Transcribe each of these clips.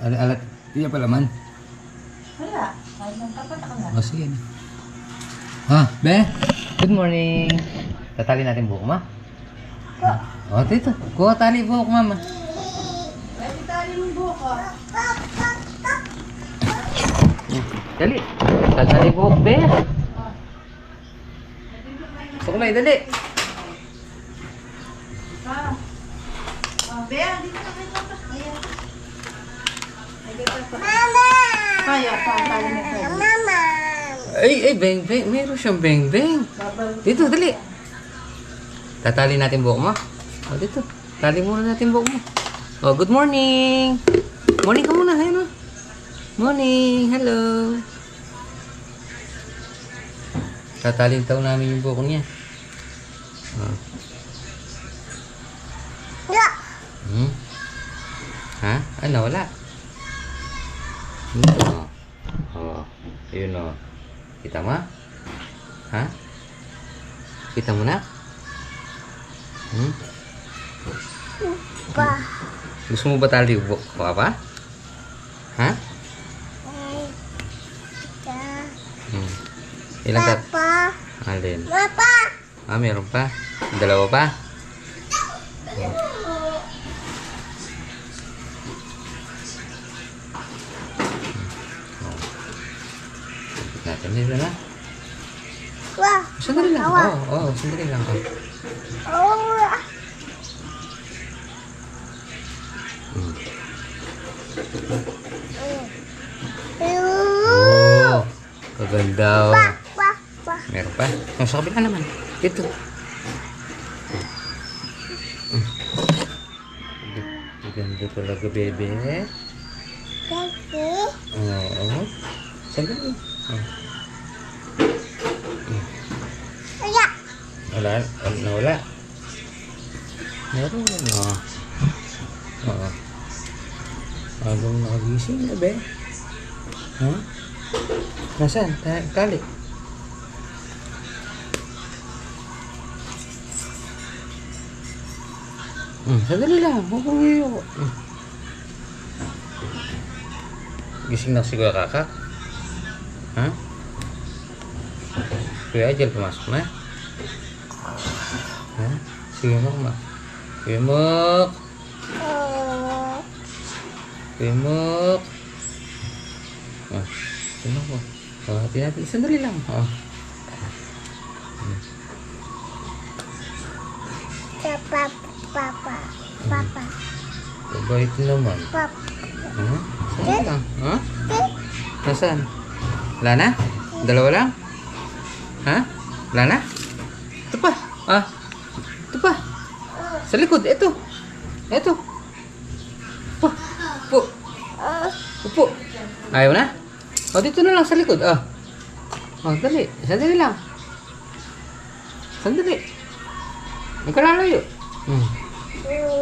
Alat. Iya pa laman. Wala. Kahit ng tapat ka nga. O, sige na. Ha, Be? Good morning. Tatali natin buhok, ma? O, dito. Kuha tali buhok, mama. Pwede tali mong buhok ko. Dali. Tatali buhok, Be. Sukulay, dali. Bea, dito na kayo papa. Ayan. Mama! Kaya pa, tali na kayo. Mama! Ay, beng, beng. Meron siyang beng, beng. Dito, dali. Tatali natin buhok mo. O, dito. Tali muna natin buhok mo. O, good morning. Morning ka muna. Ayun, o. Morning. Hello. Tatalin tayo namin yung buhok niya. Hmm? Ha? Ano? Wala. Dito. O. Ayun, o. Kita mo? Ha? Kita mo na? Hmm? Pa. Gusto mo ba tali buhok ko, pa? Ha? Hmm. Ilang tat? Papa. Alin? Papa. Ah, meron pa? Dalawa pa? Natin dito na. Wah. Sandali lang. Oo, sandali lang. Oh. Oh, kaganda. Pa. Pa. Pa. Meron pa? Oh, sa kabila naman. Dito. Ganda talaga, bebe. Kasi. Oo. Sandali. Oh. Ayak. Wala. Nawala. Meron. Oo. Oo. Agong nakagising na, be. Ha? Nasaan? Tali. Sandali lang. Huwag kong iyo. Gising na si Kuya Kakak. Ha? Kuya Ajal pumasok na. Ha? Sige mo, ma. Kuya Mok. Kuya Mok. Sino ko? Hati natin. Sandali lang. Papa. Papa. Papa. Kabait naman. Papa. Sandali lang. Ha? Nasaan? Wala na? Dalawa lang? Ha? Wala na? Ito pa. Ito pa. Sa likod. Ito. Ito. Upo. Upo. Upo. Ayaw na? O, dito na lang sa likod. Dali. Sandali lang. Sandali. Huwag ka lalayo.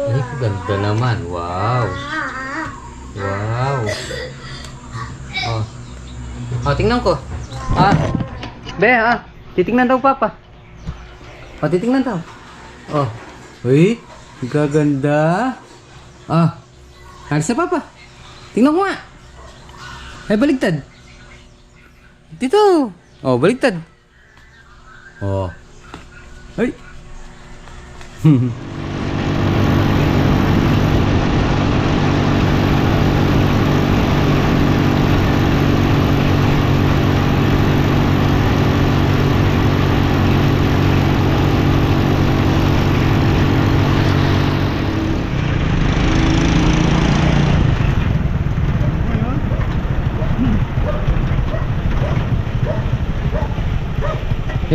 Ay, ganda naman. Wow. Wow. Tingnan ko. Be, titingnan daw, Papa. Titingnan daw. Uy, gaganda. Alis na, Papa. Tingnan ko nga. Ay, baligtad. Dito. Baligtad. Ay.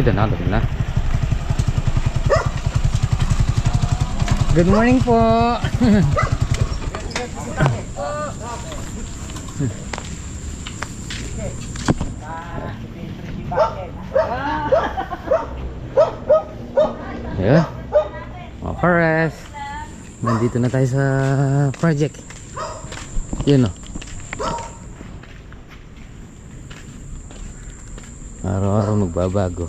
Ito na. Good morning po. Yeah. Pares. Nandito na tayo sa project. Yun o. Araw-araw magbabago.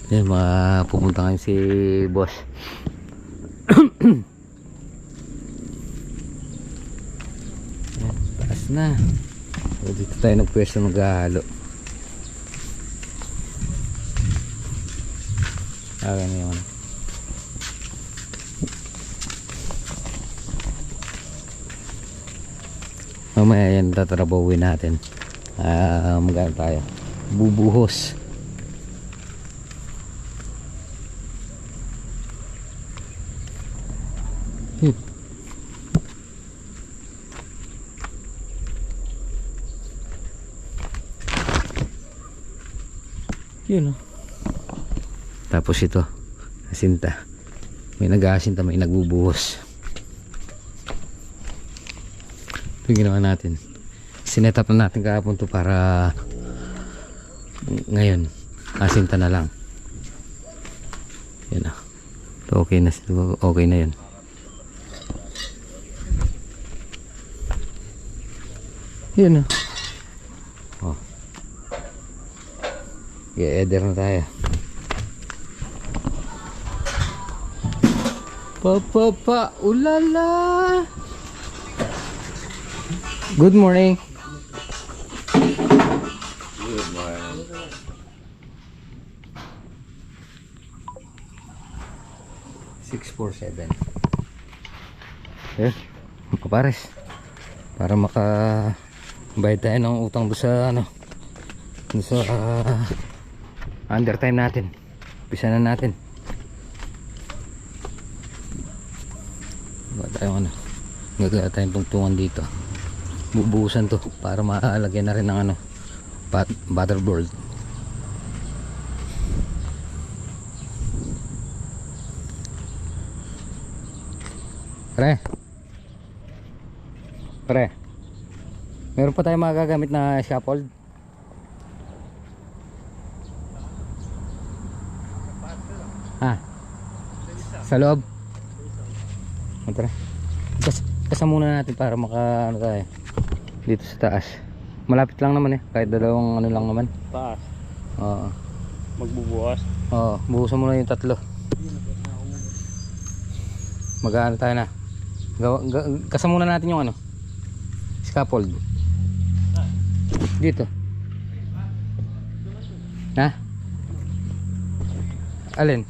Yan, pupunta ngayon si boss Tapos na. So, dito tayo nagpwesto maghahalo. Ganyan. Mamaya yan tatrabawin natin. Magano tayo? Bubuhos. Yun, oh. Tapos ito, asinta. May nag-aasinta, may nagbubuhos. Ito yung ginawa natin. Sinetap na natin kahapon to para ngayon asinta na lang. Yan, oh. Ito okay na, okay na yun. Yun, oh. I-eder na tayo. Ulala. Good morning. Good morning. $647. Mga pares. Para makabayad tayo ng utang doon sa doon sa undertime natin. Pisa na natin. Gagaya tayong tungtungan dito. Bubuhusan to para maalagyan na rin ng butterboard. Pre, meron pa tayong magagamit na scaffold. Sa loob. Tara. Kasa muna natin para maka tayo dito sa taas. Malapit lang naman kahit dalawang lang naman. Taas. Oo. Magbubukas. Oo, buhusan mo na yung 3. Mag-aano tayo na. Kasa muna natin yung scaffold. Dito. Ha? Alin?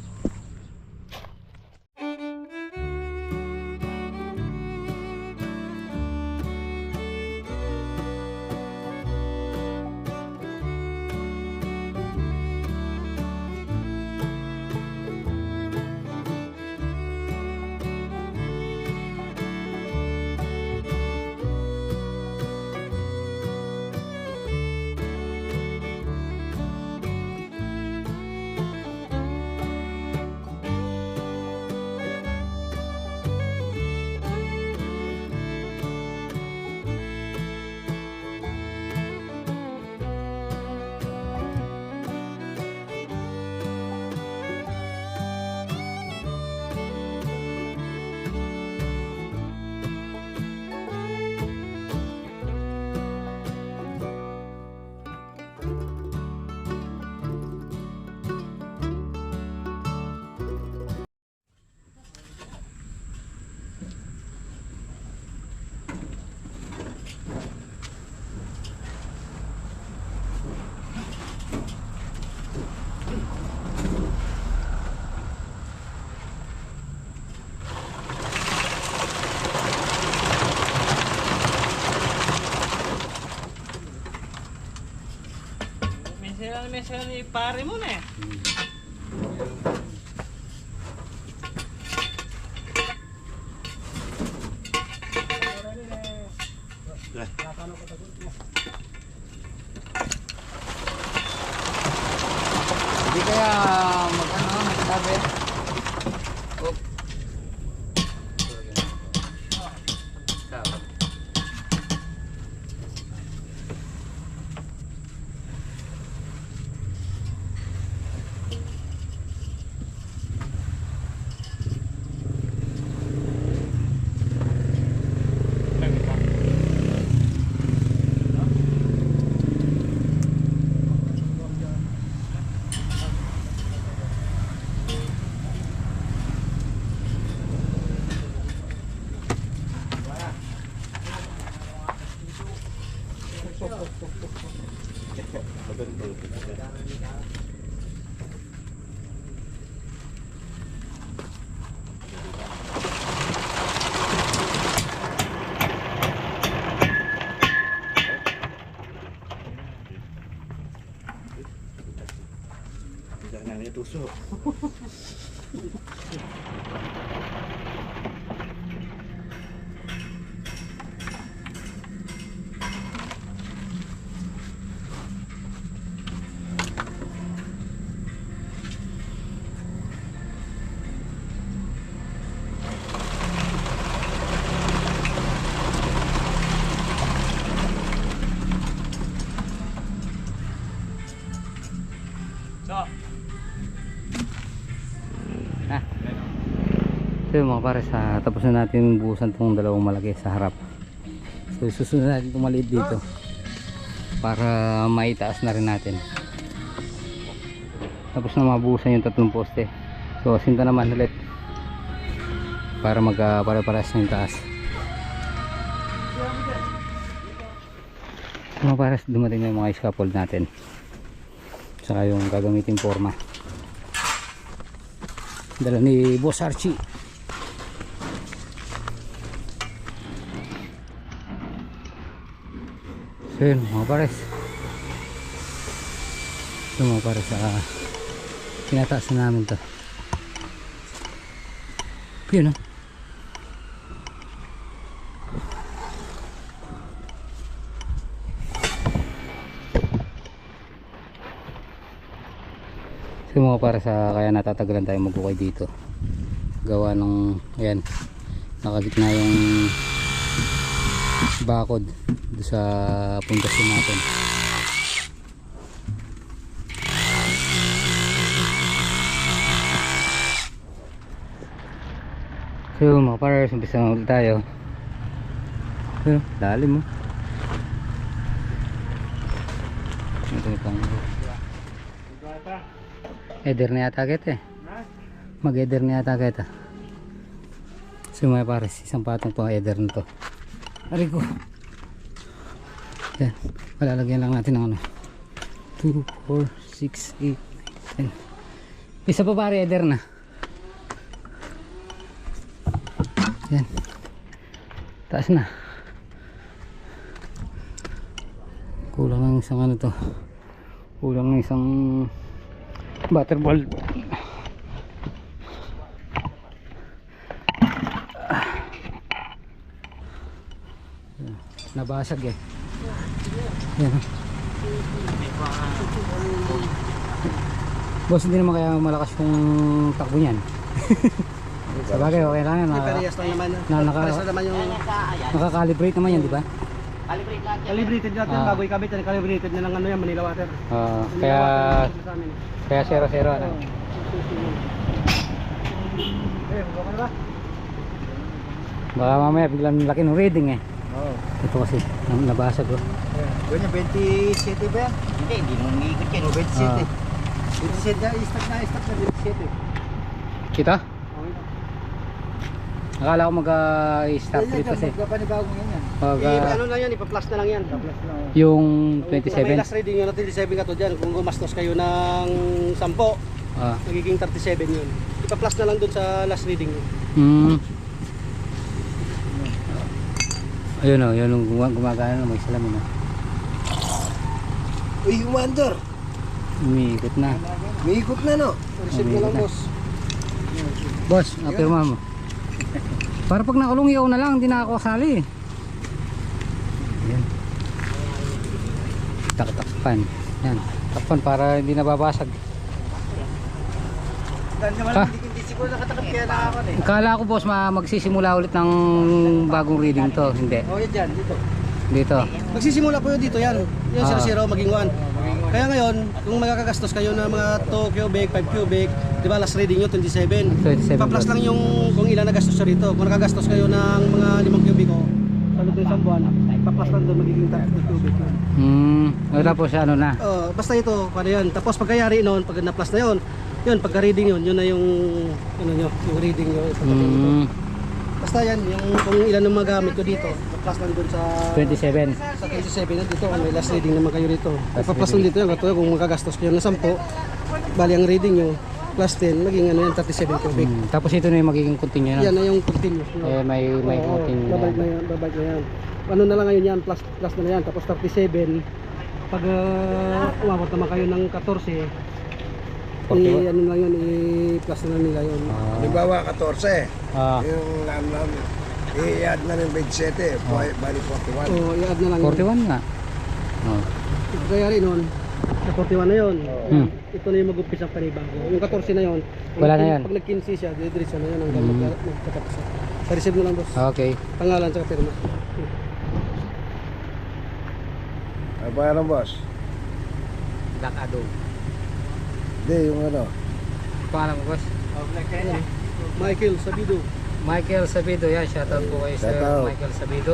Minsan ni pare mo na Hindi kaya magsabi. So mga pares, tapos na natin buhusan itong dalawang malaki sa harap. So susunod natin itong maliit dito para maitaas na rin natin. Tapos na mabuhusan yung tatlong poste. So sinta naman ulit para magpare-pares na yung taas. So mga pares, dumating na yung mga scaffold natin, saka yung gagamiting forma. Dala ni Boss Archie. So yun mga pares, tinataas na namin to. Yun o. So mga pares, kaya natatagalan tayo magbukay dito, gawa nung ayan, nakagitna yung bakod doon sa pundasyon natin. So mga pares, umpisa na ulit tayo. So, lalim mo. Ito itong eder na yata kita eh. Mag-eder na yata kita. So mga pares, isang patong pang eder na to. Aray ko. Yan, palalagyan lang natin ng ano, 2, 4, 6, 8, 10. Isa pa pare, eder na. Yan, taas na. Kulang ng isang ano to, kulang ng isang butterball. Nabasag eh. Yan. Boss, hindi naman kaya malakas yung takbo niyan. Sabagay, okay lang yan. Parehas lang naman. Parehas lang naman yung Nakakalibrate naman yan, di ba? calibrated natin bago ikabit. Calibrated na lang ano yan, Manila water. Kaya 0-0 ano. Baka mamaya biglang laki ng reading eh. Ito kasi nabasag oh. Ganyan, 27 ba yan? Hindi nung umikot yan. 27. 27 na, stock na 27. Kita? Akala ko mag-stop ulit kasi. Magpapanibago yan. Ano lang yan, ipa-plus na lang yan. Yung May 27? last reading yun, 27 ka to dyan. Kung gumastos kayo ng 10, magiging 37 yun. Ipa-plus na lang dun sa last reading yun. Ayun o, yun yung gumagana na may salamin o. Uy, Commander! Umiikot na. Umiikot na no? Receive na lang, boss. Boss, apirma mo. Para pag nakulong ikaw na lang, hindi na ako kasali. Ayan. Takpan. Yan. Takpan para hindi nababasag. Hindi siguro nakatakap kaya na ako eh. Akala ko boss magsisimula ulit ng bagong reading to. Hindi. Oh, yan dyan, dito. Dito. Magsisimula po yun dito yan. Yung 0-0 maging 1. Kaya ngayon, kung magkakagastos kayo ng mga 2 cubic, 5 cubic, di ba last reading nyo 27. Pa-plus lang yung kung ilan nagastos siya rito. Kung nakagastos kayo ng mga 5 cubic o sabi ko isang buwan, pa-plus lang doon magiging 30 cubic. Wala po siya ano na. Basta ito, paano yan. Tapos pagkayari noon, pag na-plus na yun, yun, pagka-reading yun, yun na yung ano nyo, yung reading nyo. Basta yan, yung kung ilan ang magamit ko dito, pa-plus lang doon sa 27. Sa 27 na dito, may last reading naman kayo dito. Pa-plus lang dito yung katuloy kung magagastos kayo ng 10, bali ang reading nyo, plus 10, maging ano yan, 37 cubic. Tapos ito na yung magiging continue na. Yan na yung continuous. May continue na. Babalik na yan. Ano na lang ngayon yan, plus na yan. Tapos 37, pag umabot naman kayo ng 14, ano lang yun, i-plus na nila yun. Halimbawa, 14. Ah. Yung ano namin, i-add na ng 27. Bali 41. Oo, i-add na lang yun. 41 nga. Oh. Kaya rin nun, sa 41 na yun, Hmm. ito na yung mag-umpisa ang panibago. Yung 14 na yun, Wala na yan. Pag nag-15 siya, didiretso na yun hanggang magkatapos. Sa receive na lang boss. Okay. Pangalan sa pirma. Ano ba yan, boss? Black Ado. Hindi, yung ano. Pangalan mo, boss? Michael Sabido. Michael Sabido. Yan, shoutout po kayo sa Shoutout. Michael Sabido.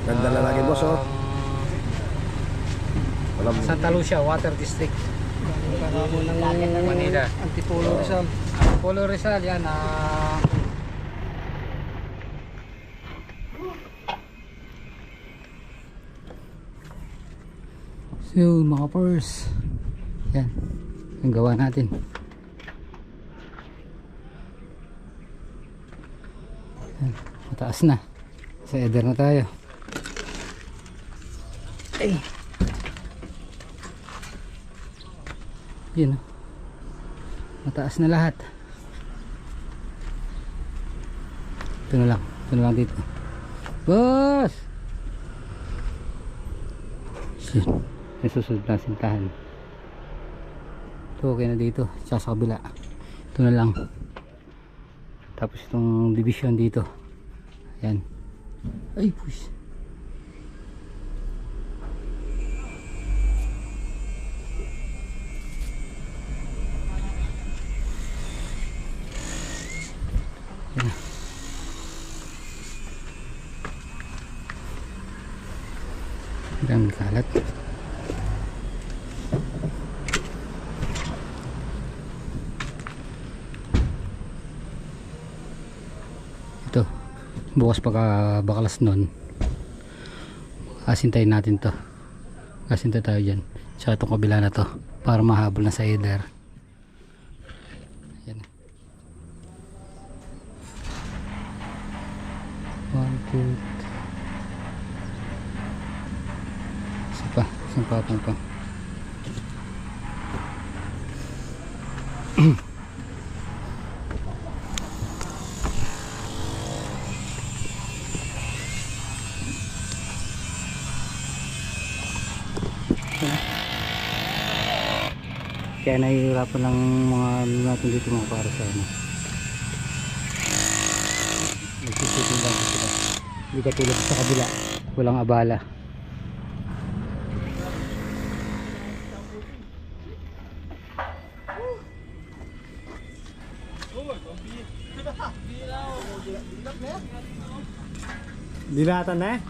Ganda na lagi, boss, oh. Walang Santa Lucia, Water District. Karamo ng Manila. Antipolo Rizal. Polo Rizal, yan. So, mga pers. Yan. Ang gawa natin. Yan. Mataas na. Sa eder na tayo. Ay. Yun. Mataas na lahat. Ito na lang. Ito na lang dito. Boss! Yun. May susunod na sintahan. Ito okay na dito. Tsaka sa kabila. Ito na lang. Tapos itong division dito. Ayan. Ay push. Ang kalat. Ito bukas pagka bakalas nun kasintayin natin to, kasintay tayo dyan tsaka itong kabila na to para mahabol na sa eder. Ayan. 1, 2 isang patong pa. Kaya nahihirapan lang mga ano natin dito mga para sa ano. Nagsisitin lang sila. Hindi katulad sa kabila. Walang abala. Dilatan na eh.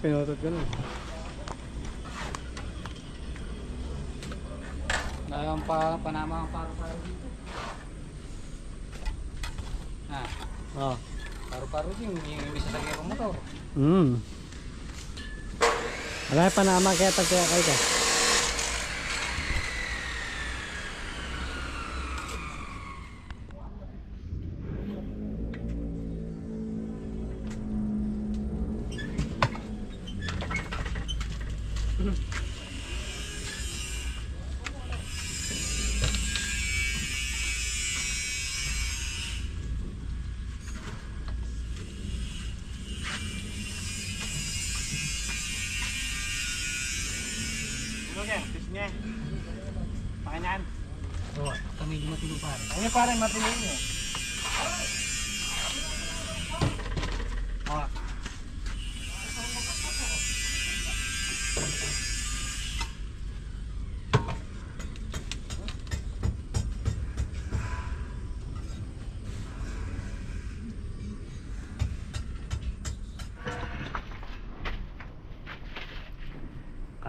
Pinutot ko na. Ngayon panama ang paro-paro dito. Oh. Paro-paro din yung bisa sa gero motor. Wala pa naman kaya tagkaya kayo ka. Niya. Pakanyan. Oo, kami di matulog pare. Ano pare matulog niyo? Oh.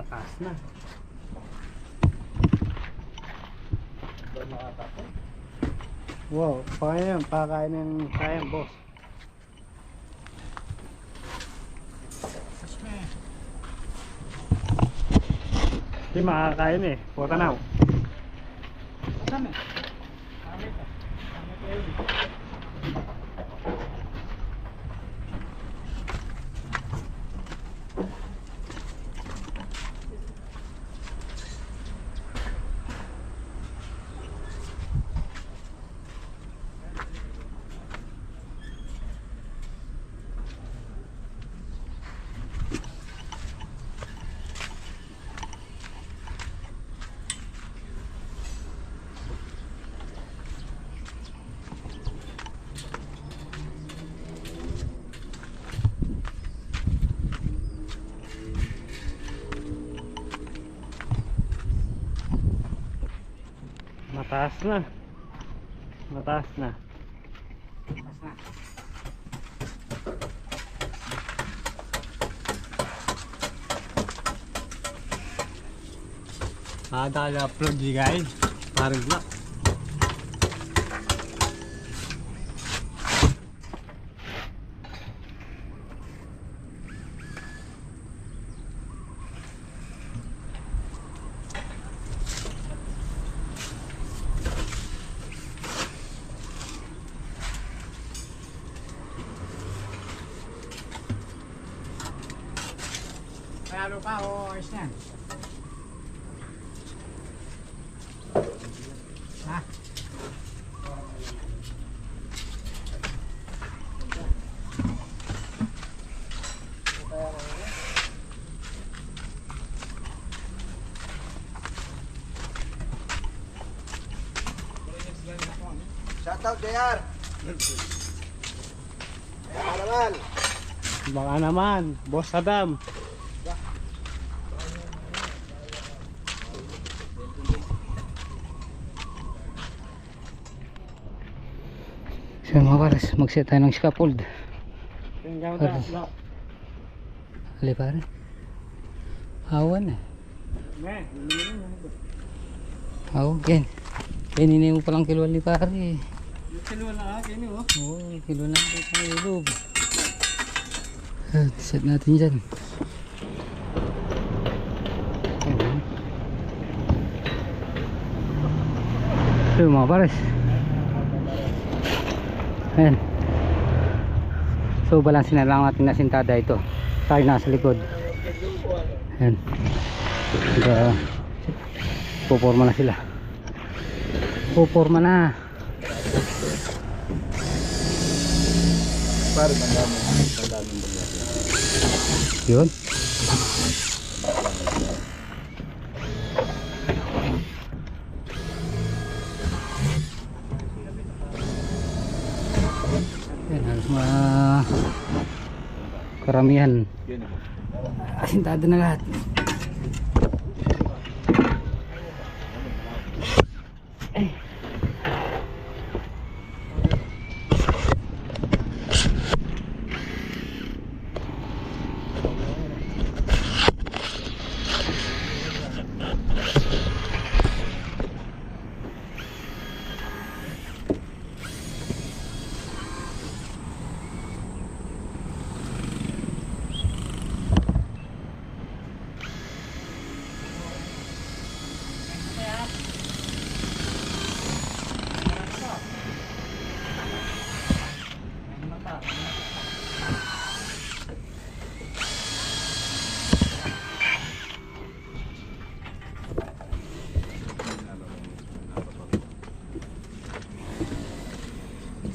Mataas na. Wow, pakain yan. Pakain ng sayang, boss. Hindi makakain eh. Puta na. Mataas na. Mataas na. Dahil upload di guys. Parang na. Lalo pa, o ayos na. Ha? Shoutout, JR! Baka naman! Baka naman, Boss Adam. So mga pares, mag-set tayo ng scaffold. Ali pare. Awan eh. Aw, yan. Yan ini mo palang kilo ali pare. Kilo na kini oh. Oo, kilo na ito sa loob. Set natin dyan. Ayan. So mga pares. Ayan. So balansin na lang natin na sintada ito. Tayo nasa likod. Ayan. Puporma na sila. Puporma na. Parang tandaan mo. Yun. Yan, halos mga karamihan. Asintado na lahat.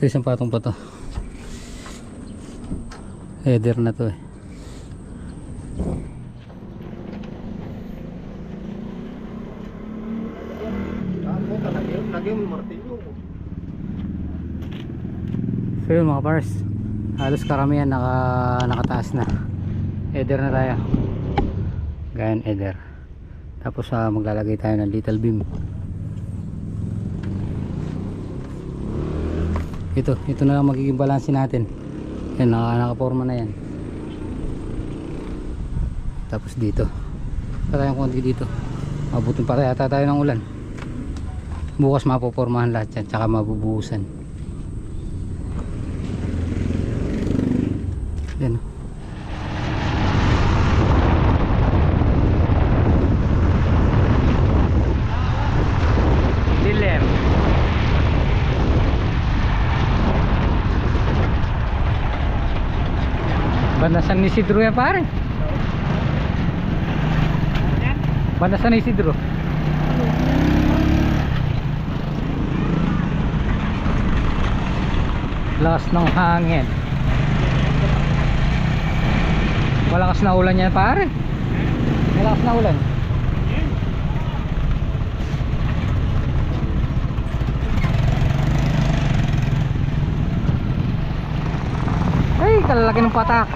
Ito isang patong pa to. Header na to eh. Lagi mo martilyo mo. So yun mga pars, halos karamihan nakataas na. Header na tayo. Ganyan header. Tapos maglalagay tayo ng little beam. Ito na lang magiging balance natin. Yan, nakaporma na yan. Tapos dito pa tayong konti dito. Mabutin pa yata tayo ng ulan. Bukas mapopormahan lahat yan, tsaka mabubuhusan. Yan. Dilim. Banda San Isidro yan pare. Banda San Isidro. Lakas ng hangin. Malakas na ulan yan pare. Malakas na ulan. Ay, kalalaki ng patak.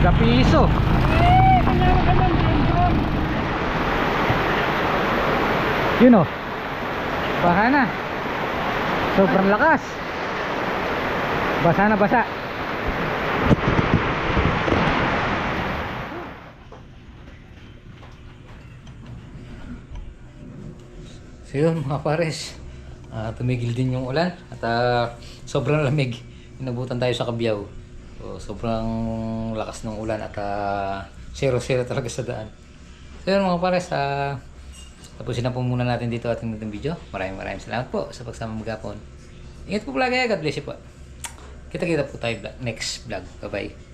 Gapiso. Yun o. Baka na. Sobrang lakas. Basa na basa. So yun mga pares, tumigil din yung ulan at sobrang lamig. Inabutan tayo sa Cabiao. So, sobrang lakas ng ulan at 0-0 talaga sa daan. So yun mga pares, tapusin na po muna natin dito ating video. Maraming salamat po sa pagsama magapon. Ingat po palagi. God bless you po. Kita-kita po tayo next vlog. Bye bye.